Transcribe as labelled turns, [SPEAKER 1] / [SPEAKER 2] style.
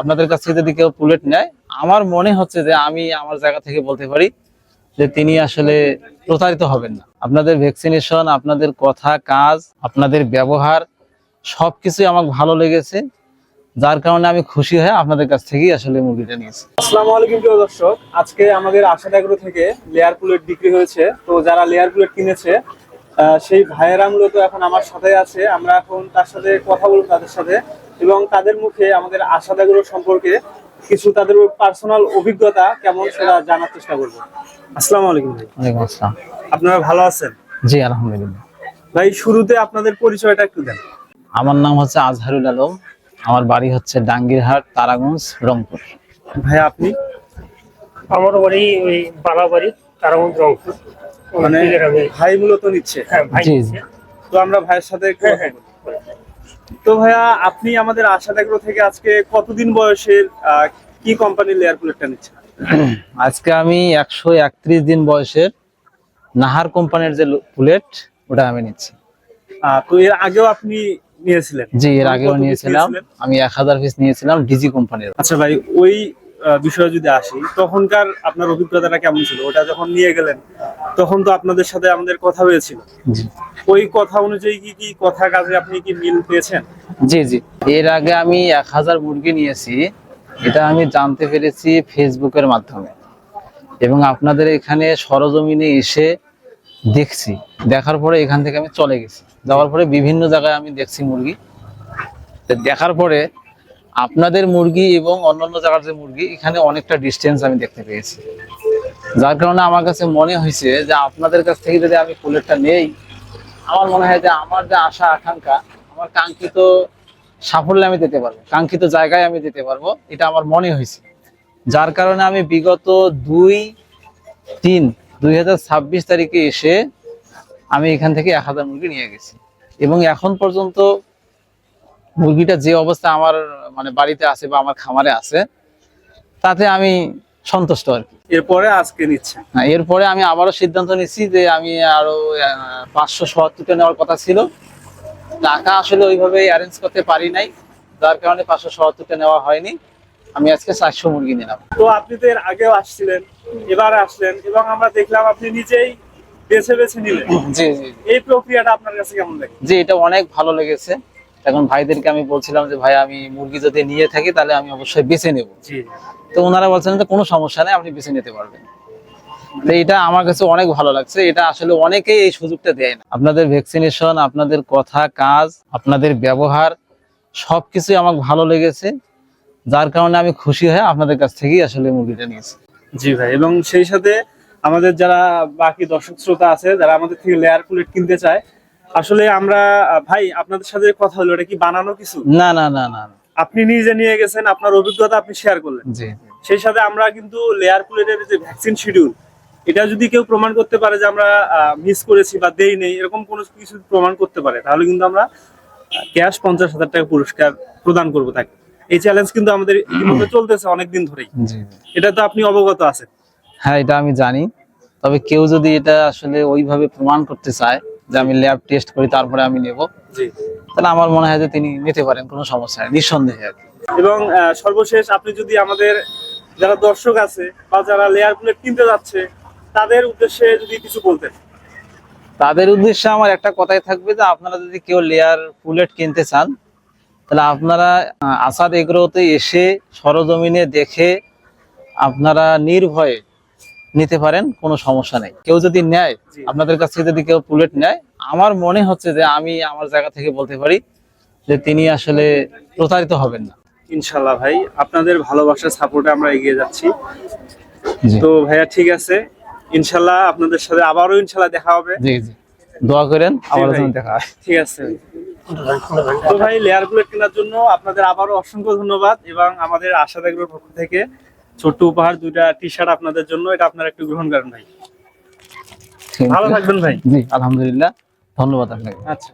[SPEAKER 1] আপনাদের কাছ থেকে যদি কেউ পুলেট নেয়, আমার মনে হচ্ছে যে আমি আমার জায়গা থেকে বলতে পারি যে তিনি আসলে প্রতারিত হবেন না। আপনাদের ভ্যাকসিনেশন, আপনাদের কথা কাজ, আপনাদের ব্যবহার সবকিছুই আমার ভালো লেগেছে, যার কারণে আমি খুশি হয়ে আপনাদের কাছ থেকেই আসলে মুরগিটা নিয়েছি।
[SPEAKER 2] আসসালামু আলাইকুম প্রিয় দর্শক, আজকে আমাদের আশাদ এগ্রো থেকে লেয়ার পুলেট বিক্রি হয়েছে। তো যারা লেয়ার পুলেট কিনেছে সেই ভাইয়েরা মূলত এখন আমার সাথে আছে। আমরা এখন তার সাথে কথা বলবো তাদের সাথে, এবং তাদের মুখে আমাদের আশাদ এগ্রো সম্পর্কে কিছু তাদের পার্সোনাল অভিজ্ঞতা কেমন সেটা জানার চেষ্টা করবো। আসসালামু আলাইকুম ভাই।
[SPEAKER 1] ওয়ালাইকুম আসসালাম।
[SPEAKER 2] আপনারা ভালো আছেন?
[SPEAKER 1] জি আলহামদুলিল্লাহ।
[SPEAKER 2] ভাই শুরুতে আপনাদের পরিচয়টা একটু দেন।
[SPEAKER 1] আমার নাম হচ্ছে আজহারুল আলম, আমার বাড়ি হচ্ছে ডাঙ্গিরহাট, তারাগঞ্জ, রংপুর।
[SPEAKER 2] ভাই আপনি?
[SPEAKER 3] আমার বাড়ি ওই বালাবাড়ি, তারাগঞ্জ, রংপুর।
[SPEAKER 2] মানে ভাই মূলত নিচ্ছে?
[SPEAKER 3] হ্যাঁ ভাই।
[SPEAKER 1] জি
[SPEAKER 3] নিচ্ছে।
[SPEAKER 2] তো আমরা ভাইয়ের সাথে একটু কথা
[SPEAKER 3] হ্যাঁ,
[SPEAKER 2] বলি। তো ভাইয়া আপনি আমাদের আশাদ এগ্রো থেকে আজকে কতদিন বয়সের কি কোম্পানির লেয়ার পুলেটটা নিচ্ছেন?
[SPEAKER 1] আজকে আমি 131 দিন বয়সের নাহার কোম্পানির যে পুলেট, ওটা আমি নিচ্ছি।
[SPEAKER 2] তো এর আগেও আপনি নিয়েছিলেন?
[SPEAKER 1] জি, এর আগেও
[SPEAKER 2] কত piece
[SPEAKER 1] নিয়েছিলাম।
[SPEAKER 2] নিয়েছিলেন?
[SPEAKER 1] আমি 1000 পিস নিয়েছিলাম ডিজি কোম্পানির।
[SPEAKER 2] আচ্ছা ভাই, ওই বিষয়ে যদি আসি, তখনকার আপনার অভিজ্ঞতাটা কেমন ছিল? ওটা যখন নিয়ে গেলেন তখন তো আপনাদের সাথে আমাদের কথা হয়েছিল,
[SPEAKER 1] জি
[SPEAKER 2] ওই কথা অনুযায়ী কি কি কথা কাজে আপনি কি মিল পেয়েছেন?
[SPEAKER 1] জি জি এর আগে আমি 1000 মুরগি নিয়েছি, এটা আমি জানতে পেরেছি ফেসবুকের মাধ্যমে, এবং আপনাদের এখানে সরজমিনে এসে দেখছি। দেখার পরে এখান থেকে আমি চলে গেছি, যাওয়ার পরে বিভিন্ন জায়গায় আমি দেখছি মুরগি। তো দেখার পরে আপনাদের মুরগি এবং অন্যান্য জায়গার যে মুরগি, এখানে অনেকটা ডিস্টেন্স আমি দেখতে পেয়েছি, যার কারণে আমার কাছে মনে হয়েছে যে আপনাদের কাছ থেকে যদি আমি পুলেটটা নেই, আমার মনে হয় যে আমার যে আশা আকাঙ্ক্ষা, আমার কাঙ্ক্ষিত সাফল্যে আমি দিতে পারবো, কাঙ্ক্ষিত জায়গায় আমি দিতে পারবো, এটা আমার মনে হয়েছে। যার কারণে আমি বিগত 2-3-2026 তারিখে এসে আমি এখান থেকে 1000 মুরগি নিয়ে গেছি, এবং এখন পর্যন্ত মুরগিটা যে অবস্থা আমার মানে বাড়িতে আছে বা আমার খামারে আছে, তাতে আমি সন্তুষ্ট আর কি।
[SPEAKER 2] এরপরে আজকে নিচ্ছেন?
[SPEAKER 1] হ্যাঁ, এরপরে আমি আবারও সিদ্ধান্ত নিচ্ছি যে আমি আরো 570টা নেওয়ার কথা ছিল, টাকা আসলে ওইভাবে অ্যারেঞ্জ করতে পারি নাই, যার কারণে 570টা নেওয়া হয়নি। আমি আজকে 400 মুরগি নিলাম।
[SPEAKER 2] তো আপনি তো এর আগেও আসছিলেন, এবার আসলেন, এবং আমরা দেখলাম আপনি নিজেই বেছে বেছে নিলেন।
[SPEAKER 1] জি জি
[SPEAKER 2] এই প্রক্রিয়াটা আপনার কাছে কেমন লাগে?
[SPEAKER 1] জি এটা অনেক ভালো লেগেছে। এখন ভাইদেরকে আমি বলছিলাম যে ভাই, আমি মুরগি যদি নিয়ে থাকি তাহলে আমি অবশ্যই বেছে নেব।
[SPEAKER 2] জি।
[SPEAKER 1] তো ওনারা বলছেন যে কোনো সমস্যা নেই, আপনি বেছে নিতে পারবেন। তো এটা আমার কাছে অনেক ভালো লাগছে। এটা আসলে অনেকেই এই সুযোগটা দেয় না। আপনাদের ভ্যাকসিনেশন, আপনাদের কথা কাজ, আপনাদের ব্যবহার সবকিছুই আমার ভালো লেগেছে, যার কারণে আমি খুশি হয়ে আপনাদের কাছ থেকেই আসলে মুরগিটা নিয়েছি।
[SPEAKER 2] জি ভাই, এবং সেই সাথে আমাদের যারা বাকি দর্শক শ্রোতা আছে, যারা আমাদের থেকে লেয়ার পুলেট কিনতে চায়, আসলে আমরা ভাই আপনাদের সাথে কথা হলো, এটা কি বানানো কিছু?
[SPEAKER 1] না না না না না।
[SPEAKER 2] আপনি নিজে নিয়ে গেছেন, আপনার অভিজ্ঞতা আপনি শেয়ার করলেন।
[SPEAKER 1] জি
[SPEAKER 2] সেই সাথে আমরা কিন্তু লেয়ার পুলেটের যে ভ্যাকসিন শিডিউল, এটা যদি কেউ প্রমাণ করতে পারে যে আমরা মিস করেছি বা দেই নেই, এরকম কোনো কিছু প্রমাণ করতে পারে, তাহলে কিন্তু আমরা ক্যাশ 50,000 টাকা পুরস্কার প্রদান করবো তাকে। এই চ্যালেঞ্জ কিন্তু আমাদের ইতিমধ্যে চলতেছে অনেকদিন ধরেই,
[SPEAKER 1] জি
[SPEAKER 2] এটা তো আপনি অবগত আছেন।
[SPEAKER 1] হ্যাঁ, এটা আমি জানি। তবে কেউ যদি এটা আসলে ওইভাবে প্রমাণ করতে চায় যে আমি ল্যাব টেস্ট করি তারপরে আমি নেব,
[SPEAKER 2] জি।
[SPEAKER 1] তাহলে আমার মনে হয় যে তিনি নিতে পারেন, কোনো সমস্যা নেই, নিঃসন্দেহে আর কি।
[SPEAKER 2] এবং সর্বশেষ আপনি যদি আমাদের যারা দর্শক আছে বা যারা লেয়ার পুলেট কিনতে যাচ্ছে, তাদের উদ্দেশ্যে যদি কিছু বলতেন।
[SPEAKER 1] তাদের উদ্দেশ্যে আমার একটা কথাই থাকবে যে আপনারা যদি কেউ লেয়ার পুলেট কিনতে চান, তাহলে আপনারা আসাদ এগ্রোতে এসে সরজমিনে দেখে আপনারা নির্ভয়ে নিতে পারেন, কোনো সমস্যা নেই। কেউ যদি নেয়, আপনাদের কাছ থেকে যদি কেউ পুলেট নেয়, আমার মনে হচ্ছে যে আমি আমার জায়গা থেকে বলতে পারি যে তিনি আসলে প্রতারিত হবেন না।
[SPEAKER 2] ইনশাল্লাহ ভাই, আপনাদের ভালোবাসার সাপোর্টে আমরা এগিয়ে যাচ্ছি।
[SPEAKER 1] জি
[SPEAKER 2] তো ভাইয়া ঠিক আছে, ইনশাল্লাহ আপনাদের সাথে আবারও ইনশাল্লাহ দেখা হবে।
[SPEAKER 1] জি জি দোয়া করেন, আবার
[SPEAKER 2] ভাই।
[SPEAKER 1] দেখা হয়।
[SPEAKER 2] ঠিক আছে। তো ভাই, লেয়ার প্লেট কেনার জন্য আপনাদের আবারও অসংখ্য ধন্যবাদ, এবং আমাদের আশাদ এগ্রোর পক্ষ থেকে ছোট্ট উপহার 2টা টি শার্ট আপনাদের জন্য, এটা আপনারা একটু গ্রহণ করেন ভাই। ভালো থাকবেন ভাই।
[SPEAKER 1] জি আলহামদুলিল্লাহ, ধন্যবাদ আপনাকে।
[SPEAKER 2] আচ্ছা।